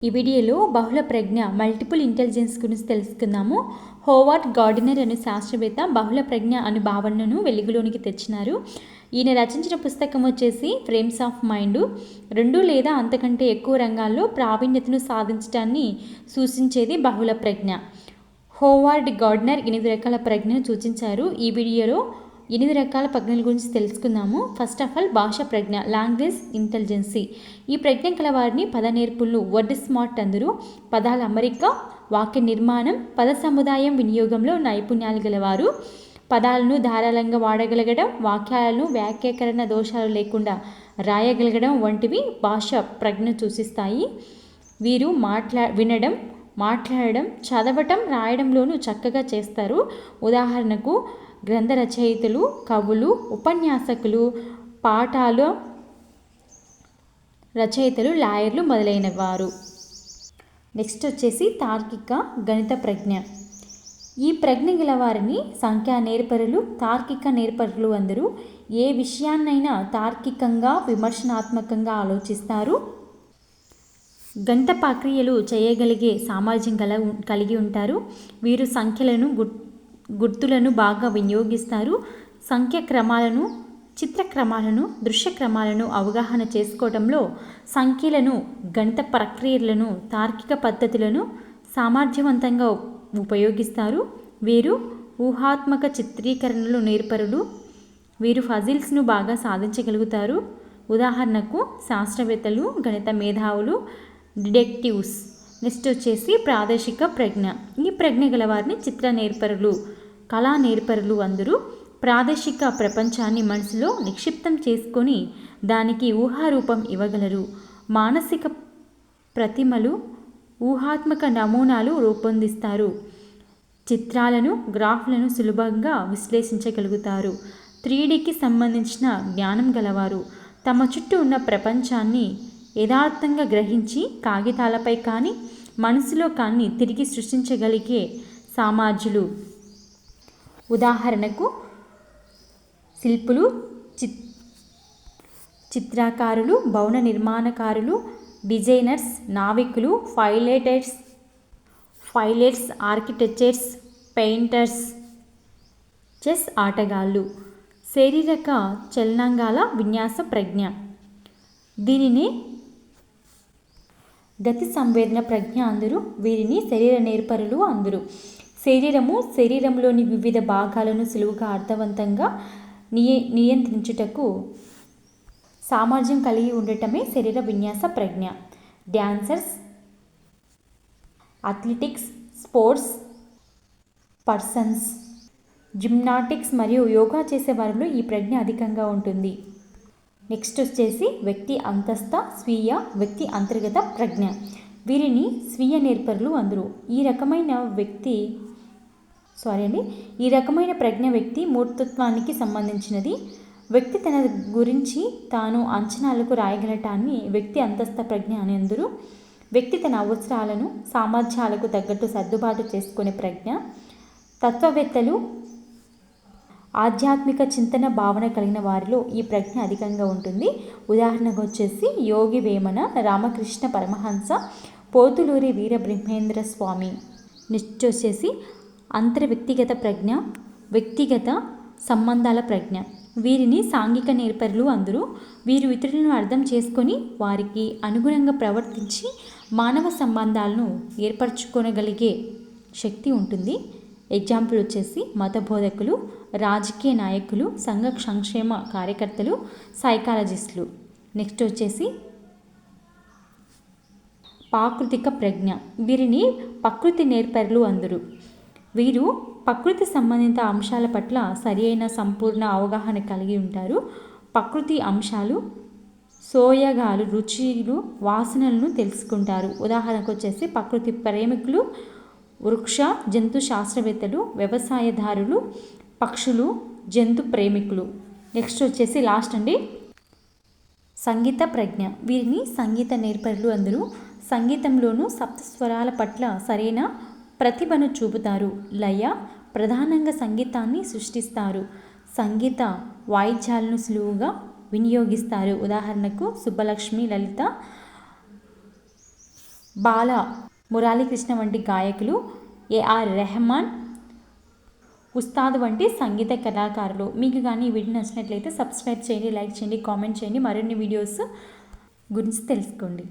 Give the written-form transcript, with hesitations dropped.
ఈ వీడియోలో బహుళ ప్రజ్ఞ మల్టిపుల్ ఇంటెలిజెన్స్ గురించి తెలుసుకుందాము. హోవార్డ్ గార్డినర్ అనే శాస్త్రవేత్త బహుళ ప్రజ్ఞ అనే భావనను వెలుగులోనికి తెచ్చినారు. ఈయన రచించిన పుస్తకం వచ్చేసి ఫ్రేమ్స్ ఆఫ్ మైండ్. 2 లేదా అంతకంటే ఎక్కువ రంగాల్లో ప్రావీణ్యతను సాధించడాన్ని సూచించేది బహుళ ప్రజ్ఞ. హోవార్డ్ గార్డినర్ 8 రకాల ప్రజ్ఞను సూచించారు. ఈ వీడియోలో 8 రకాల ప్రజ్ఞల గురించి తెలుసుకుందాము. ఫస్ట్ ఆఫ్ ఆల్ భాషా ప్రజ్ఞ, లాంగ్వేజ్ ఇంటెలిజెన్సీ. ఈ ప్రజ్ఞ కల వారిని పద నేర్పులు, వర్డ్ స్మార్ట్ అందరూ. పదాల అమరిక, వాక్య నిర్మాణం, పద సముదాయం వినియోగంలో నైపుణ్యాలు గలవారు. పదాలను ధారాళంగా వాడగలగడం, వాక్యాలను వ్యాఖ్యాకరణ దోషాలు లేకుండా రాయగలగడం వంటివి భాషా ప్రజ్ఞను సూచిస్తాయి. వీరు వినడం, మాట్లాడడం, చదవటం, రాయడంలోనూ చక్కగా చేస్తారు. ఉదాహరణకు గ్రంథ రచయితలు, కవులు, ఉపన్యాసకులు, పాఠాల రచయితలు, లాయర్లు మొదలైన వారు. నెక్స్ట్ వచ్చేసి తార్కిక గణిత ప్రజ్ఞ. ఈ ప్రజ్ఞ గల వారిని సంఖ్యా నేర్పరులు, తార్కిక నేర్పరులు అందరూ. ఏ విషయాన్నైనా తార్కికంగా, విమర్శనాత్మకంగా ఆలోచిస్తారు. గణిత ప్రక్రియలు చేయగలిగే సామర్థ్యం కలిగి ఉంటారు. వీరు సంఖ్యలను, గుర్తులను బాగా వినియోగిస్తారు. సంఖ్య క్రమాలను, చిత్ర క్రమాలను, దృశ్య క్రమాలను అవగాహన చేసుకోవడంలో సంఖ్యలను, గణిత ప్రక్రియలను, తార్కిక పద్ధతులను సామర్థ్యవంతంగా ఉపయోగిస్తారు. వీరు ఊహాత్మక చిత్రీకరణలు నేర్పరులు. వీరు ఫజిల్స్ను బాగా సాధించగలుగుతారు. ఉదాహరణకు శాస్త్రవేత్తలు, గణిత మేధావులు, డిటెక్టివ్స్. నెక్స్ట్ వచ్చేసి ప్రాదేశిక ప్రజ్ఞ. ఈ ప్రజ్ఞ గల వారిని చిత్ర నేర్పరులు, కళా నేర్పరులు అందరూ. ప్రాదేశిక ప్రపంచాన్ని మనసులో నిక్షిప్తం చేసుకొని దానికి ఊహారూపం ఇవ్వగలరు. మానసిక ప్రతిమలు, ఊహాత్మక నమూనాలు రూపొందిస్తారు. చిత్రాలను, గ్రాఫ్లను సులభంగా విశ్లేషించగలుగుతారు. 3Dకి సంబంధించిన జ్ఞానం గలవారు. తమ చుట్టూ ఉన్న ప్రపంచాన్ని యథార్థంగా గ్రహించి కాగితాలపై కానీ, మనసులో కానీ తిరిగి సృష్టించగలిగే సామర్థ్యులు. ఉదాహరణకు శిల్పులు, చిత్రకారులు, భవన నిర్మాణకారులు, డిజైనర్స్, నావికులు, పైలట్స్, ఆర్కిటెక్చర్స్, పెయింటర్స్, చెస్ ఆటగాళ్ళు. శారీరక చలనాంగాల విన్యాస ప్రజ్ఞ. దీనిని గతి సంవేదన ప్రజ్ఞ అందరూ. వీరిని శరీర నేర్పరులు అందరూ. శరీరంలోని వివిధ భాగాలను సులువుగా అర్థవంతంగా నియంత్రించుటకు సామర్థ్యం కలిగి ఉండటమే శరీర విన్యాస ప్రజ్ఞ. Dancers, athletics, sports persons, gymnastics మరియు యోగా చేసే వారిలో ఈ ప్రజ్ఞ అధికంగా ఉంటుంది. నెక్స్ట్ వచ్చేసి వ్యక్తి అంతస్థ, స్వీయ, వ్యక్తి అంతర్గత ప్రజ్ఞ. వీరిని స్వీయ నేర్పరులు అందరూ. ఈ రకమైన ప్రజ్ఞ వ్యక్తి మూర్తత్వానికి సంబంధించినది. వ్యక్తి తన గురించి తాను అంచనాలకు రాయగలటాన్ని వ్యక్తి అంతస్థ ప్రజ్ఞ అని అందరూ. వ్యక్తి తన అవసరాలను, సామర్థ్యాలకు తగ్గట్టు సర్దుబాటు చేసుకునే ప్రజ్ఞ. తత్వవేత్తలు, ఆధ్యాత్మిక చింతన భావన కలిగిన వారిలో ఈ ప్రజ్ఞ అధికంగా ఉంటుంది. ఉదాహరణకు వచ్చేసి యోగి వేమన, రామకృష్ణ పరమహంస, పోతులూరి వీరబ్రహ్మేంద్ర స్వామి. నెక్స్ట్ వచ్చేసి అంతర్వ్యక్తిగత ప్రజ్ఞ, వ్యక్తిగత సంబంధాల ప్రజ్ఞ. వీరిని సాంఘిక నేర్పరులు అందరూ. వీరు ఇతరులను అర్థం చేసుకొని వారికి అనుగుణంగా ప్రవర్తించి మానవ సంబంధాలను ఏర్పరచుకోగలిగే శక్తి ఉంటుంది. ఎగ్జాంపుల్ వచ్చేసి మత బోధకులు, రాజకీయ నాయకులు, సంఘ సంక్షేమ కార్యకర్తలు, సైకాలజిస్టులు. నెక్స్ట్ వచ్చేసి ప్రాకృతిక ప్రజ్ఞ. వీరిని ప్రకృతి నేర్పరులు అందరూ. వీరు ప్రకృతి సంబంధిత అంశాల పట్ల సరియైన సంపూర్ణ అవగాహన కలిగి ఉంటారు. ప్రకృతి అంశాలు, సోయగాలు, రుచులు, వాసనలను తెలుసుకుంటారు. ఉదాహరణకు వచ్చేసి ప్రకృతి ప్రేమికులు, వృక్ష జంతు శాస్త్రవేత్తలు, వ్యవసాయదారులు, పక్షులు, జంతు ప్రేమికులు. నెక్స్ట్ వచ్చేసి లాస్ట్ అండి సంగీత ప్రజ్ఞ. వీరిని సంగీత నేర్పరులు అందరూ. సంగీతంలోనూ సప్తస్వరాల పట్ల సరైన ప్రతిభను చూపుతారు. లయ ప్రధానంగా సంగీతాన్ని సృష్టిస్తారు. సంగీత వాయిద్యాలను సులువుగా వినియోగిస్తారు. ఉదాహరణకు సుబ్బలక్ష్మి, లలిత బాల మురళీకృష్ణ వంటి గాయకులు, ఏఆర్ రెహమాన్, ఉస్తాద్ వంటి సంగీత కళాకారులు. మీకు కానీ ఈ వీడియో నచ్చినట్లయితే సబ్స్క్రైబ్ చేయండి, లైక్ చేయండి, కామెంట్ చేయండి. మరిన్ని వీడియోస్ గురించి తెలుసుకోండి.